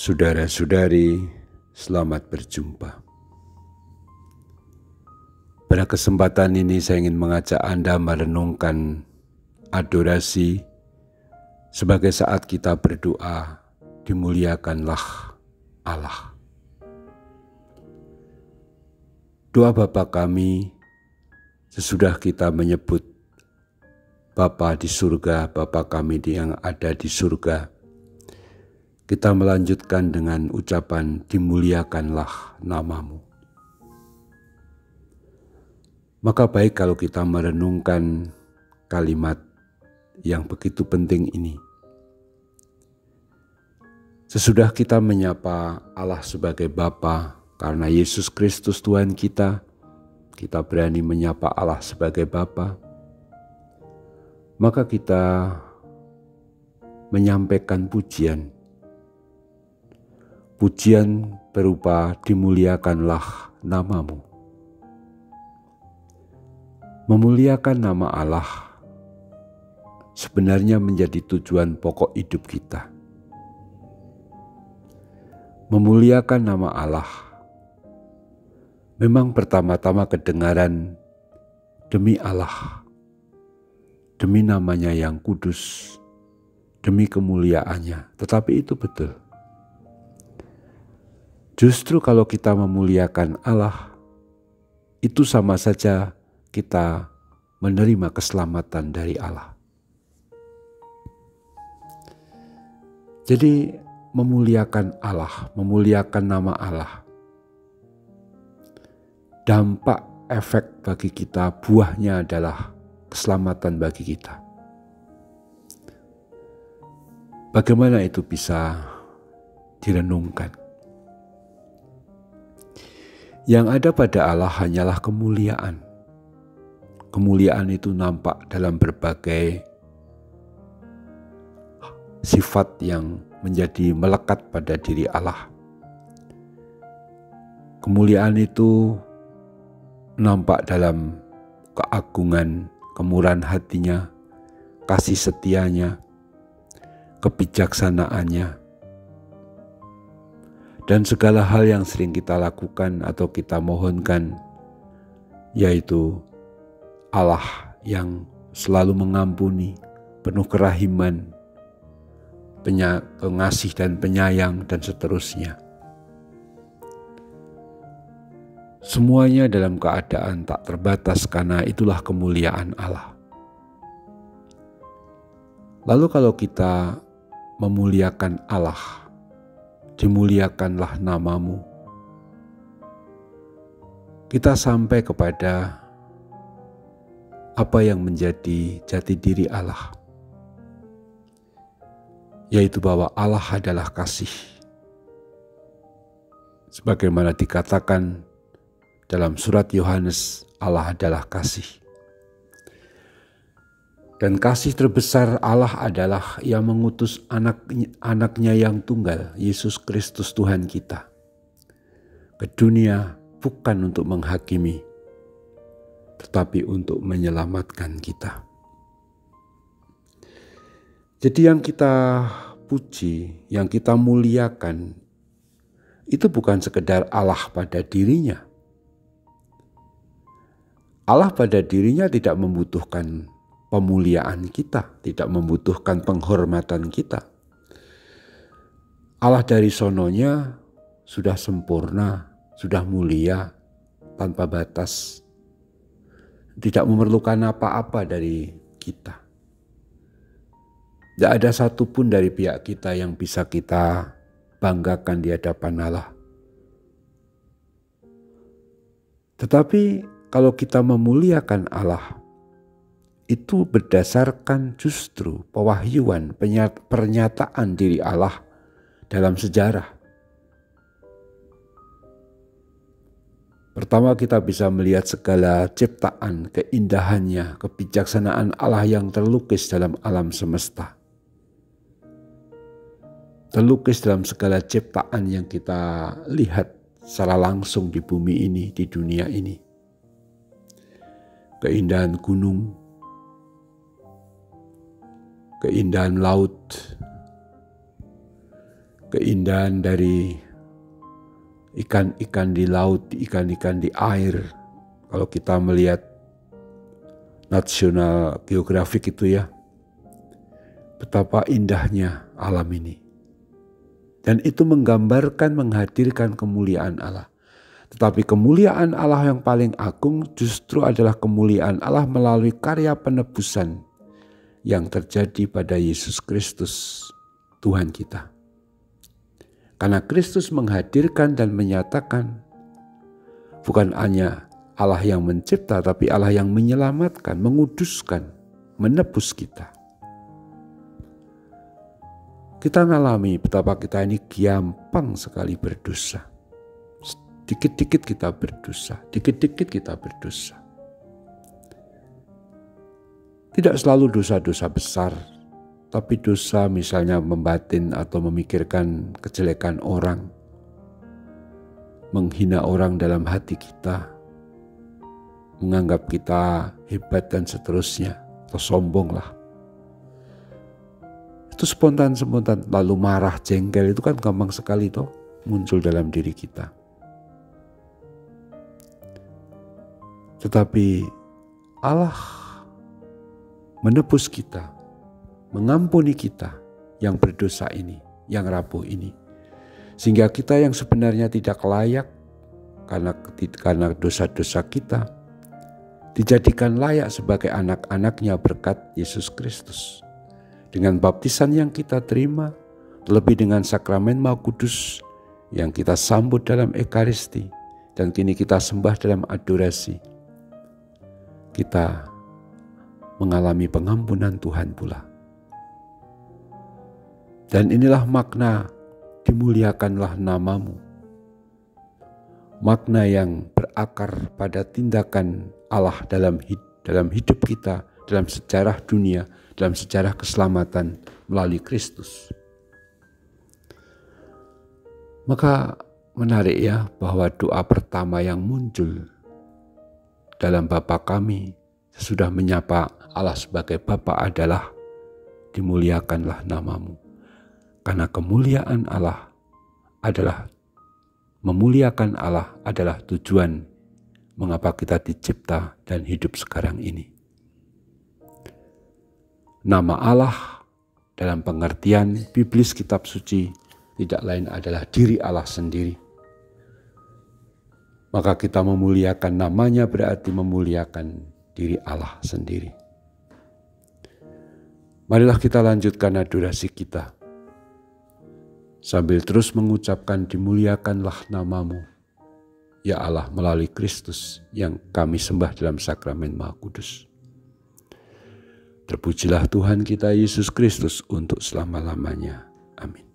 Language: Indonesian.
Saudara-saudari, selamat berjumpa. Pada kesempatan ini saya ingin mengajak Anda merenungkan adorasi sebagai saat kita berdoa, dimuliakanlah Allah. Doa Bapa kami, sesudah kita menyebut Bapa di surga, Bapa kami yang ada di surga, kita melanjutkan dengan ucapan dimuliakanlah namamu. Maka baik kalau kita merenungkan kalimat yang begitu penting ini. Sesudah kita menyapa Allah sebagai Bapa, karena Yesus Kristus Tuhan kita berani menyapa Allah sebagai Bapa. Maka kita menyampaikan pujian. Pujian berupa dimuliakanlah namamu. Memuliakan nama Allah sebenarnya menjadi tujuan pokok hidup kita. Memuliakan nama Allah memang pertama-tama kedengaran demi Allah, demi namanya yang kudus, demi kemuliaannya, tetapi itu betul. Justru kalau kita memuliakan Allah, itu sama saja kita menerima keselamatan dari Allah. Jadi memuliakan Allah, memuliakan nama Allah, dampak efek bagi kita, buahnya adalah keselamatan bagi kita. Bagaimana itu bisa direnungkan? Yang ada pada Allah hanyalah kemuliaan. Kemuliaan itu nampak dalam berbagai sifat yang menjadi melekat pada diri Allah. Kemuliaan itu nampak dalam keagungan, kemurahan hatinya, kasih setianya, kebijaksanaannya, dan segala hal yang sering kita lakukan atau kita mohonkan, yaitu Allah yang selalu mengampuni, penuh kerahiman, pengasih dan penyayang, dan seterusnya. Semuanya dalam keadaan tak terbatas, karena itulah kemuliaan Allah. Lalu kalau kita memuliakan Allah, dimuliakanlah namamu, kita sampai kepada apa yang menjadi jati diri Allah, yaitu bahwa Allah adalah kasih. Sebagaimana dikatakan dalam surat Yohanes, Allah adalah kasih. Dan kasih terbesar Allah adalah Ia mengutus anaknya yang tunggal, Yesus Kristus Tuhan kita, ke dunia bukan untuk menghakimi, tetapi untuk menyelamatkan kita. Jadi yang kita puji, yang kita muliakan, itu bukan sekedar Allah pada dirinya. Allah pada dirinya tidak membutuhkan pemuliaan kita, tidak membutuhkan penghormatan kita. Allah dari sononya sudah sempurna, sudah mulia, tanpa batas, tidak memerlukan apa-apa dari kita. Tidak ada satupun dari pihak kita yang bisa kita banggakan di hadapan Allah. Tetapi kalau kita memuliakan Allah, itu berdasarkan justru pewahyuan, pernyataan diri Allah dalam sejarah. Pertama, kita bisa melihat segala ciptaan, keindahannya, kebijaksanaan Allah yang terlukis dalam alam semesta. Terlukis dalam segala ciptaan yang kita lihat secara langsung di bumi ini, di dunia ini. Keindahan gunung, keindahan laut, keindahan dari ikan-ikan di laut, ikan-ikan di air. Kalau kita melihat National Geographic itu ya, betapa indahnya alam ini. Dan itu menggambarkan, menghadirkan kemuliaan Allah. Tetapi kemuliaan Allah yang paling agung justru adalah kemuliaan Allah melalui karya penebusan yang terjadi pada Yesus Kristus, Tuhan kita. Karena Kristus menghadirkan dan menyatakan bukan hanya Allah yang mencipta, tapi Allah yang menyelamatkan, menguduskan, menebus kita. Kita ngalami betapa kita ini gampang sekali berdosa. Dikit-dikit kita berdosa, dikit-dikit kita berdosa. Tidak selalu dosa-dosa besar, tapi dosa misalnya membatin atau memikirkan kejelekan orang, menghina orang dalam hati kita, menganggap kita hebat dan seterusnya, atau sombong lah. Itu spontan-spontan, lalu marah, jengkel, itu kan gampang sekali toh muncul dalam diri kita. Tetapi Allah menebus kita, mengampuni kita yang berdosa ini, yang rapuh ini. Sehingga kita yang sebenarnya tidak layak karena dosa-dosa kita, dijadikan layak sebagai anak-anaknya berkat Yesus Kristus. Dengan baptisan yang kita terima, terlebih dengan sakramen Maha Kudus yang kita sambut dalam Ekaristi, dan kini kita sembah dalam adorasi, kita mengalami pengampunan Tuhan pula. Dan inilah makna dimuliakanlah namamu. Makna yang berakar pada tindakan Allah dalam hidup kita, dalam sejarah dunia, dalam sejarah keselamatan melalui Kristus. Maka menarik ya bahwa doa pertama yang muncul dalam Bapa kami sesudah menyapa Allah sebagai Bapa adalah dimuliakanlah namamu. Karena kemuliaan Allah adalah memuliakan Allah adalah tujuan mengapa kita dicipta dan hidup sekarang ini. Nama Allah dalam pengertian biblis kitab suci tidak lain adalah diri Allah sendiri. Maka kita memuliakan namanya berarti memuliakan diri Allah sendiri. Marilah kita lanjutkan adorasi kita sambil terus mengucapkan dimuliakanlah namamu, ya Allah, melalui Kristus yang kami sembah dalam sakramen Maha Kudus. Terpujilah Tuhan kita Yesus Kristus untuk selama-lamanya. Amin.